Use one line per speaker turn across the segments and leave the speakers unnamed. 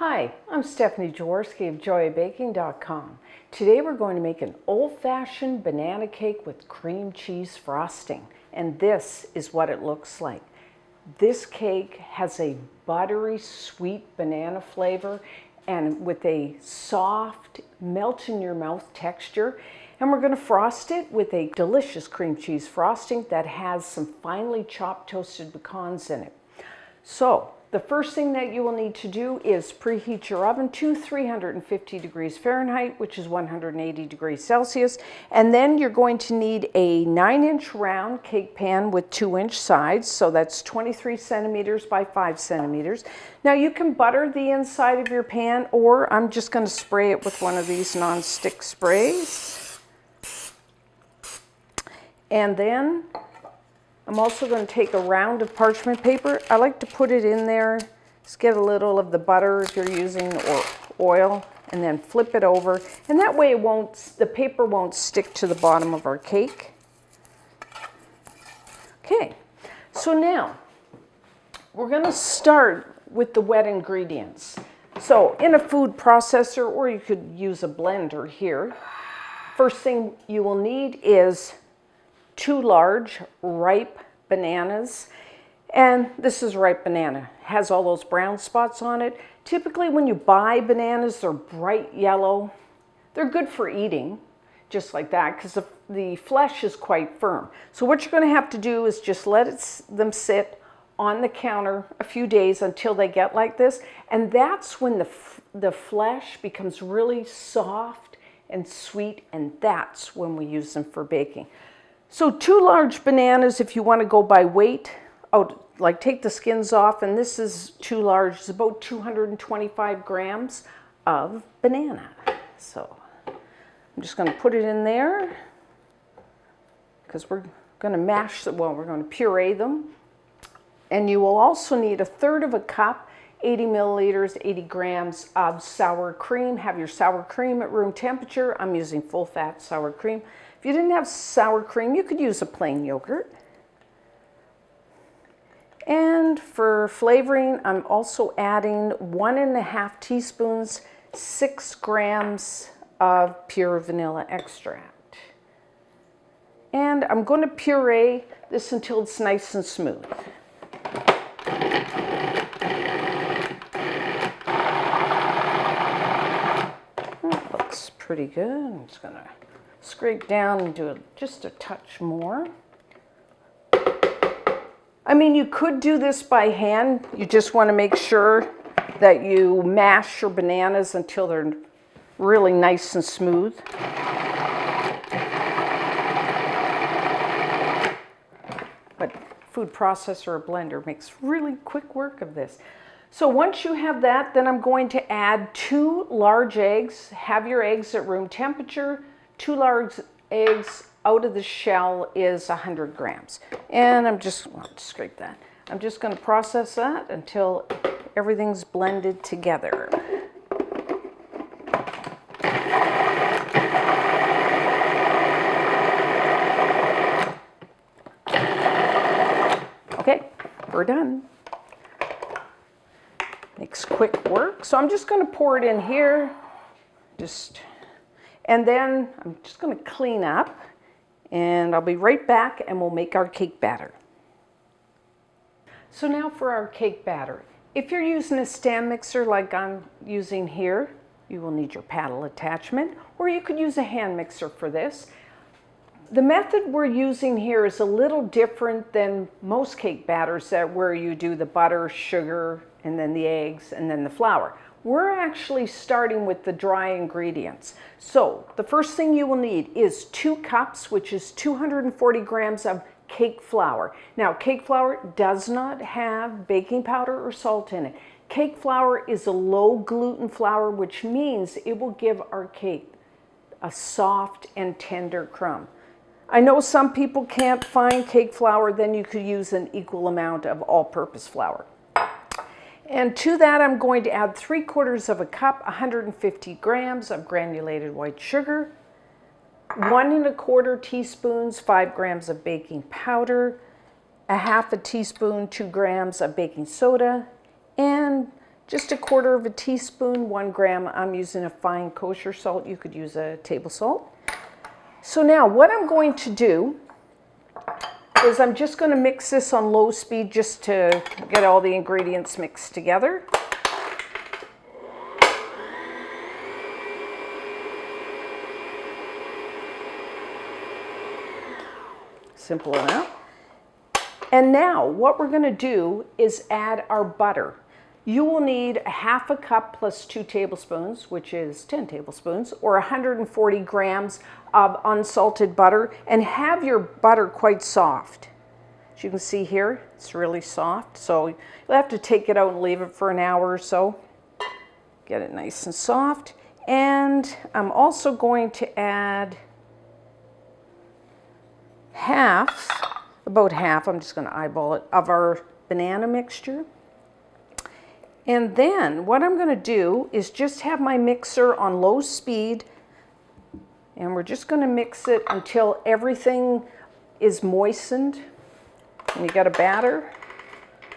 Hi, I'm Stephanie Jaworski of JoyaBaking.com. Today we're going to make an old-fashioned banana cake with cream cheese frosting, and this is what it looks like. This cake has a buttery, sweet banana flavor and with a soft, melt-in-your-mouth texture. And we're going to frost it with a delicious cream cheese frosting that has some finely chopped toasted pecans in it. So, the first thing that you will need to do is preheat your oven to 350 degrees Fahrenheit, which is 180 degrees Celsius. And then you're going to need a 9-inch round cake pan with 2-inch sides. So that's 23 centimeters by 5 centimeters. Now you can butter the inside of your pan, or I'm just going to spray it with one of these non-stick sprays. And then I'm also going to take a round of parchment paper. I like to put it in there, just get a little of the butter if you're using, or oil, and then flip it over. And that way the paper won't stick to the bottom of our cake. Okay, so now we're going to start with the wet ingredients. So in a food processor, or you could use a blender here, first thing you will need is 2 large ripe bananas, and this is ripe banana. It has all those brown spots on it. Typically when you buy bananas, they're bright yellow. They're good for eating, just like that, because the flesh is quite firm. So what you're going to have to do is just let them sit on the counter a few days until they get like this, and that's when the flesh becomes really soft and sweet, and that's when we use them for baking. So 2 large bananas, if you want to go by weight, like take the skins off, and this is 2 large, it's about 225 grams of banana. So I'm just going to put it in there, because we're going to we're going to puree them. And you will also need 1/3 cup, 80 milliliters, 80 grams of sour cream. Have your sour cream at room temperature. I'm using full fat sour cream. If you didn't have sour cream, you could use a plain yogurt. And for flavoring, I'm also adding 1.5 teaspoons, 6 grams of pure vanilla extract. And I'm going to puree this until it's nice and smooth. That looks pretty good. I'm just going to scrape down and do just a touch more. I mean, you could do this by hand. You just want to make sure that you mash your bananas until they're really nice and smooth. But food processor or blender makes really quick work of this. So once you have that, then I'm going to add 2 large eggs. Have your eggs at room temperature. 2 large eggs out of the shell is 100 grams. And I'll scrape that. I'm just going to process that until everything's blended together. Okay, we're done. Makes quick work. So I'm just going to pour it in here. And then I'm just going to clean up, and I'll be right back, and we'll make our cake batter. So now for our cake batter. If you're using a stand mixer like I'm using here, you will need your paddle attachment, or you could use a hand mixer for this. The method we're using here is a little different than most cake batters where you do the butter, sugar, and then the eggs, and then the flour. We're actually starting with the dry ingredients. So the first thing you will need is 2 cups, which is 240 grams of cake flour. Now, cake flour does not have baking powder or salt in it. Cake flour is a low gluten flour, which means it will give our cake a soft and tender crumb. I know some people can't find cake flour, then you could use an equal amount of all-purpose flour. And to that, I'm going to add 3/4 cup, 150 grams of granulated white sugar, 1 1/4 teaspoons, 5 grams of baking powder, 1/2 teaspoon, 2 grams of baking soda, and just a 1/4 teaspoon, 1 gram. I'm using a fine kosher salt. You could use a table salt. So now what I'm going to do is I'm just going to mix this on low speed just to get all the ingredients mixed together. Simple enough. And now what we're going to do is add our butter. You will need 1/2 cup plus 2 tablespoons, which is 10 tablespoons, or 140 grams of unsalted butter, and have your butter quite soft. As you can see here, it's really soft, so you'll have to take it out and leave it for an hour or so. Get it nice and soft. And I'm also going to add about half, I'm just going to eyeball it, of our banana mixture. And then what I'm going to do is just have my mixer on low speed, and we're just going to mix it until everything is moistened and you got a batter.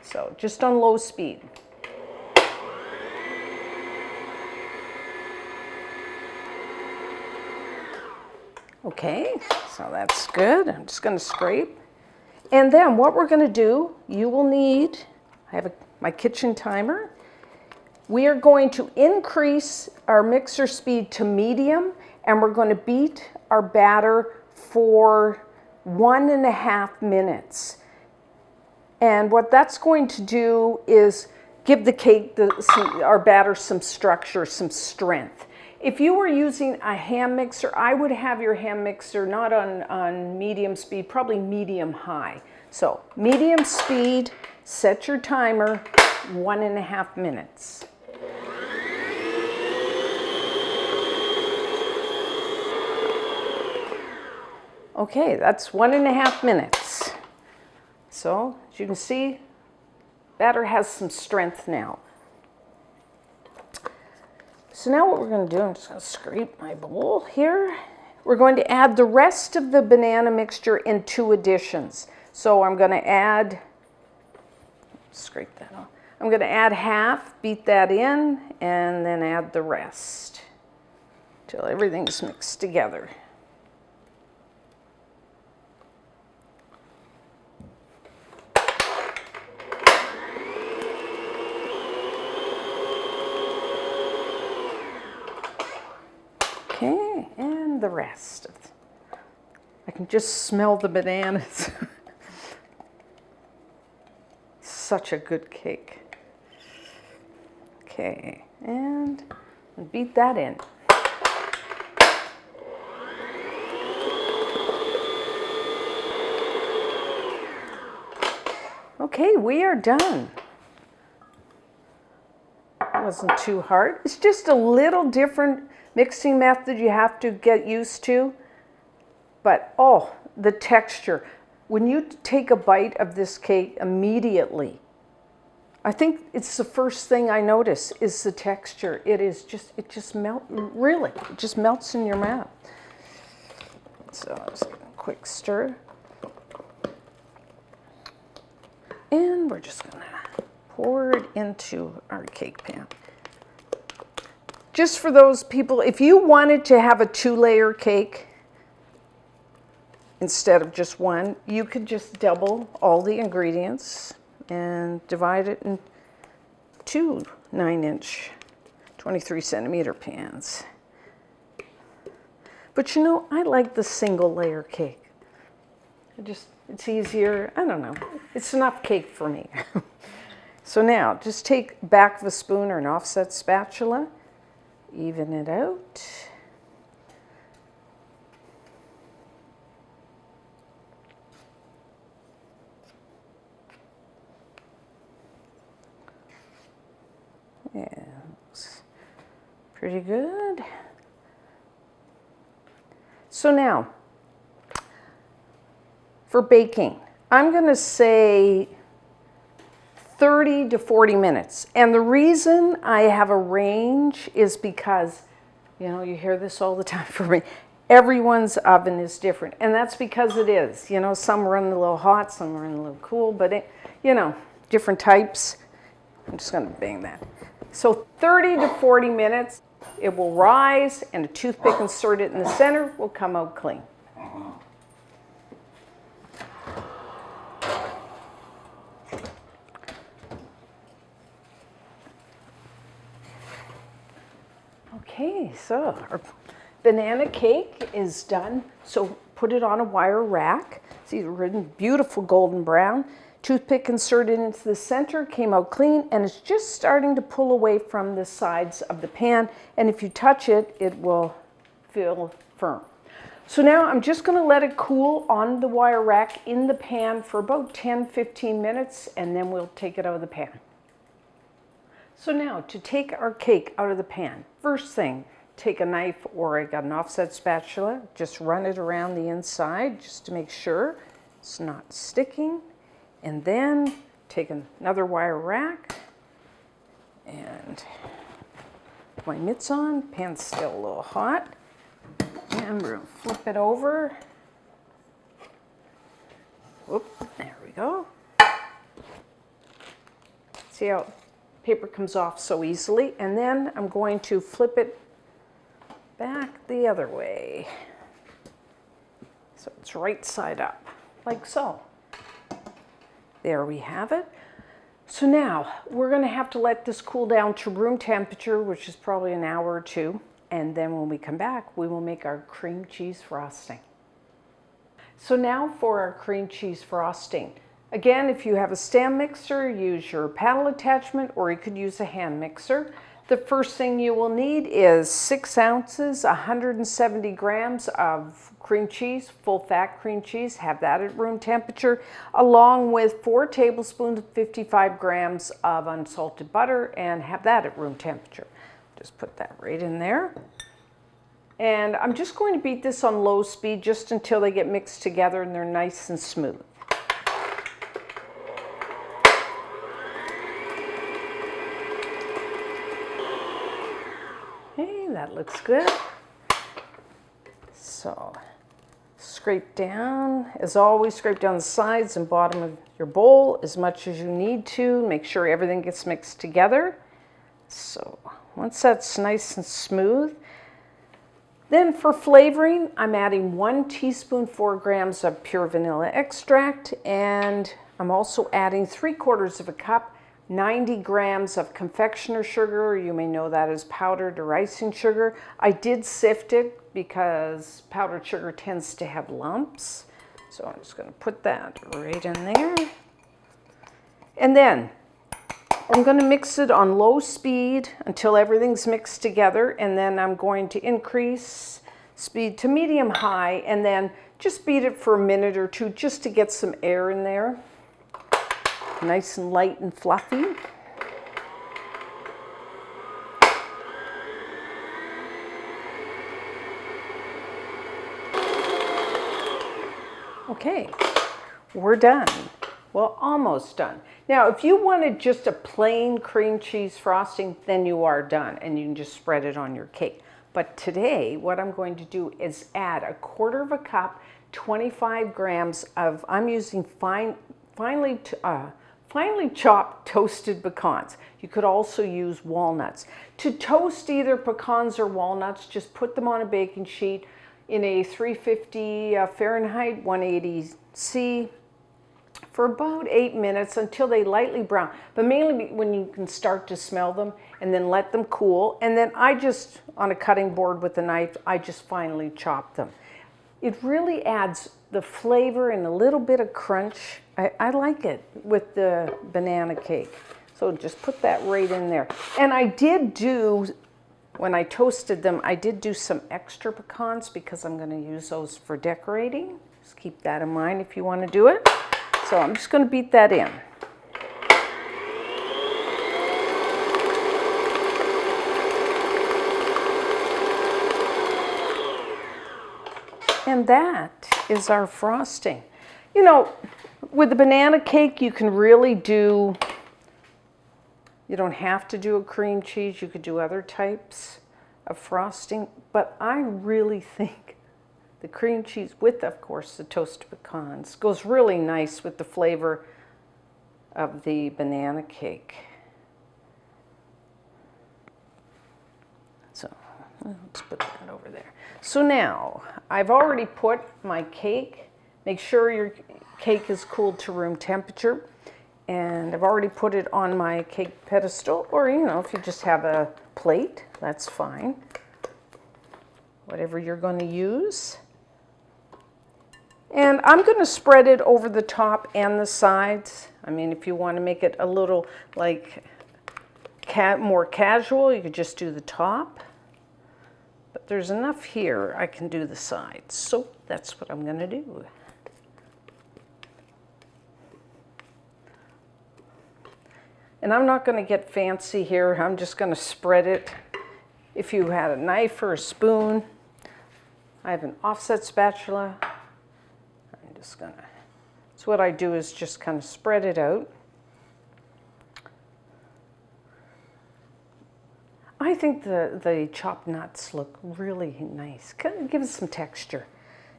So just on low speed. Okay, so that's good. I'm just going to scrape. And then what we're going to do, you will need, I have my kitchen timer. We are going to increase our mixer speed to medium, and we're going to beat our batter for 1.5 minutes. And what that's going to do is give the cake, our batter, some structure, some strength. If you were using a hand mixer, I would have your hand mixer not on medium speed, probably medium high. So medium speed, set your timer, 1.5 minutes. Okay, that's 1.5 minutes. So as you can see, batter has some strength now. So now what we're going to do, I'm just going to scrape my bowl here. We're going to add the rest of the banana mixture in 2 additions. So I'm going to add, scrape that off. I'm going to add half, beat that in, and then add the rest till everything's mixed together. Okay, and the rest. I can just smell the bananas. Such a good cake. Okay, and beat that in. Okay, we are done. It wasn't too hard. It's just a little different mixing method you have to get used to. But oh, the texture. When you take a bite of this cake immediately, I think it's the first thing I notice is the texture. It just melts in your mouth. So just a quick stir. And we're just gonna pour it into our cake pan. Just for those people, if you wanted to have a 2-layer cake instead of just one, you could just double all the ingredients and divide it in 2 9-inch, 23-centimeter pans. But you know, I like the single-layer cake. It's easier, I don't know. It's enough cake for me. So now, just take back of a spoon or an offset spatula, even it out. Yeah, looks pretty good. So now, for baking, I'm going to say 30 to 40 minutes. And the reason I have a range is because, you know, you hear this all the time from me, everyone's oven is different. And that's because it is. You know, some run a little hot, some run a little cool, but, you know, different types. I'm just going to bang that. So 30 to 40 minutes, it will rise, and a toothpick inserted in the center will come out clean. Okay, so our banana cake is done. So put it on a wire rack. See, it's beautiful golden brown. Toothpick inserted into the center, came out clean, and it's just starting to pull away from the sides of the pan. And if you touch it, it will feel firm. So now I'm just going to let it cool on the wire rack in the pan for about 10-15 minutes, and then we'll take it out of the pan. So now to take our cake out of the pan, first thing, take a knife, or I got an offset spatula, just run it around the inside just to make sure it's not sticking. And then take another wire rack and put my mitts on. Pan's still a little hot. And we're going to flip it over. Whoop, there we go. See how paper comes off so easily. And then I'm going to flip it back the other way. So it's right side up, like so. There we have it. So now we're going to have to let this cool down to room temperature, which is probably an hour or two. And then when we come back, we will make our cream cheese frosting. So now for our cream cheese frosting. Again, if you have a stand mixer, use your paddle attachment, or you could use a hand mixer. The first thing you will need is 6 ounces, 170 grams of cream cheese, full fat cream cheese, have that at room temperature, along with 4 tablespoons, 55 grams of unsalted butter, and have that at room temperature. Just put that right in there. And I'm just going to beat this on low speed just until they get mixed together and they're nice and smooth. That looks good. So scrape down, as always, scrape down the sides and bottom of your bowl as much as you need to. Make sure everything gets mixed together. So once that's nice and smooth, then for flavoring, I'm adding 1 teaspoon, 4 grams of pure vanilla extract, and I'm also adding 3/4 of a cup 90 grams of confectioner sugar. You may know that as powdered or icing sugar. I did sift it because powdered sugar tends to have lumps. So I'm just going to put that right in there. And then I'm going to mix it on low speed until everything's mixed together. And then I'm going to increase speed to medium high and then just beat it for a minute or two just to get some air in there. Nice and light and fluffy. Okay, we're done. Well, almost done. Now, if you wanted just a plain cream cheese frosting, then you are done and you can just spread it on your cake. But today, what I'm going to do is add 1/4 cup, 25 grams of, I'm using finely chopped toasted pecans. You could also use walnuts. To toast either pecans or walnuts, just put them on a baking sheet in a 350 Fahrenheit, 180 C for about 8 minutes until they lightly brown, but mainly when you can start to smell them, and then let them cool. And then I just, on a cutting board with a knife, I just finely chop them. It really adds the flavor and a little bit of crunch. I like it with the banana cake. So just put that right in there. And I did do, when I toasted them, I did do some extra pecans because I'm going to use those for decorating. Just keep that in mind if you want to do it. So I'm just going to beat that in. And that is our frosting. You know, with the banana cake, you can really do, you don't have to do a cream cheese. You could do other types of frosting. But I really think the cream cheese with, of course, the toasted pecans goes really nice with the flavor of the banana cake. Let's put that over there. So now, I've already put my cake. Make sure your cake is cooled to room temperature. And I've already put it on my cake pedestal, or if you just have a plate, that's fine. Whatever you're going to use. And I'm going to spread it over the top and the sides. I mean, if you want to make it a little like more casual, you could just do the top. But there's enough here, I can do the sides. So that's what I'm going to do. And I'm not going to get fancy here. I'm just going to spread it. If you had a knife or a spoon, I have an offset spatula. I'm just going to, so what I do is just kind of spread it out. I think the chopped nuts look really nice. Kind of gives some texture.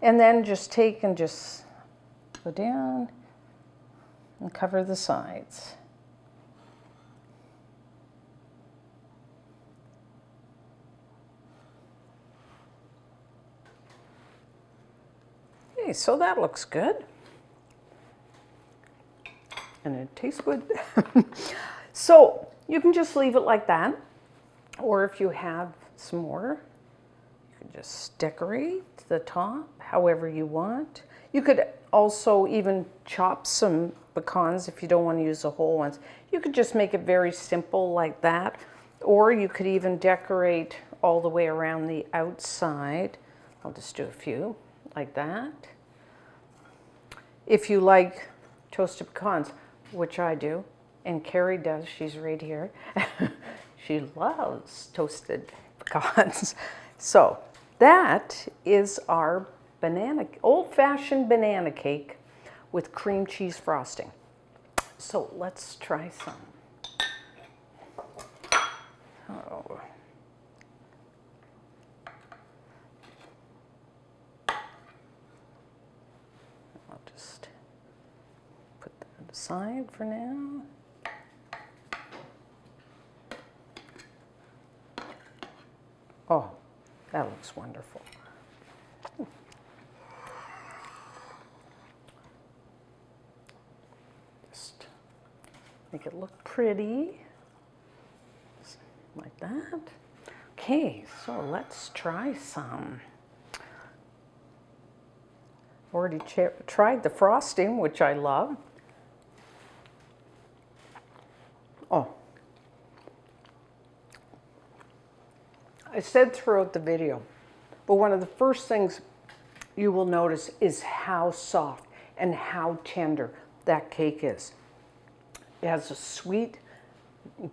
And then just take and just go down and cover the sides. Okay, so that looks good. And it tastes good. So you can just leave it like that. Or if you have some more, you can just decorate the top however you want. You could also even chop some pecans if you don't want to use the whole ones. You could just make it very simple like that. Or you could even decorate all the way around the outside. I'll just do a few like that. If you like toasted pecans, which I do, and Carrie does, she's right here. She loves toasted pecans. So that is our old-fashioned banana cake with cream cheese frosting. So let's try some. Oh. I'll just put that aside for now. Oh, that looks wonderful. Just make it look pretty, like that. Okay, so let's try some. Already tried the frosting, which I love. Oh. I said throughout the video, but one of the first things you will notice is how soft and how tender that cake is. It has a sweet,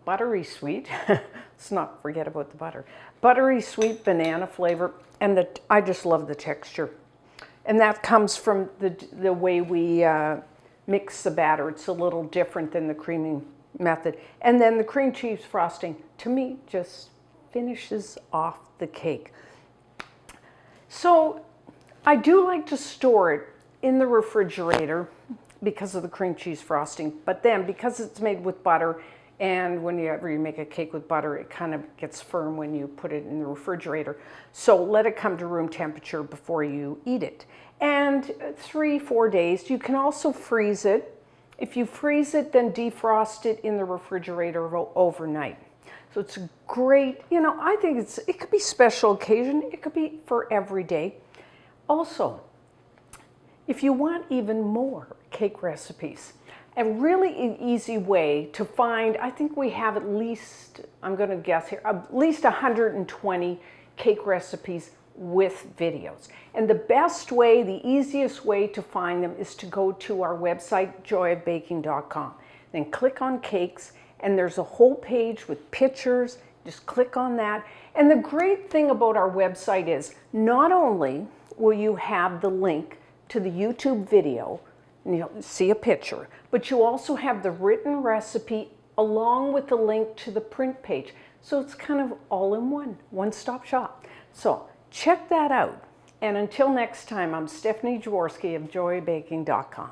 buttery sweet, let's not forget about the butter, buttery sweet banana flavor, and I just love the texture. And that comes from the way we mix the batter. It's a little different than the creaming method. And then the cream cheese frosting, to me, just finishes off the cake. So I do like to store it in the refrigerator because of the cream cheese frosting, but then because it's made with butter, and whenever you make a cake with butter, it kind of gets firm when you put it in the refrigerator. So let it come to room temperature before you eat it. And 3-4 days, you can also freeze it. If you freeze it, then defrost it in the refrigerator overnight. So it's great, I think it could be special occasion. It could be for every day. Also, if you want even more cake recipes, a really easy way to find, I think we have at least, I'm going to guess here, at least 120 cake recipes with videos. And the best way, the easiest way to find them is to go to our website, joyofbaking.com. Then click on cakes, and there's a whole page with pictures. Just click on that. And the great thing about our website is not only will you have the link to the YouTube video, and you'll see a picture, but you also have the written recipe along with the link to the print page. So it's kind of all in one-stop shop. So check that out. And until next time, I'm Stephanie Jaworski of joyofbaking.com.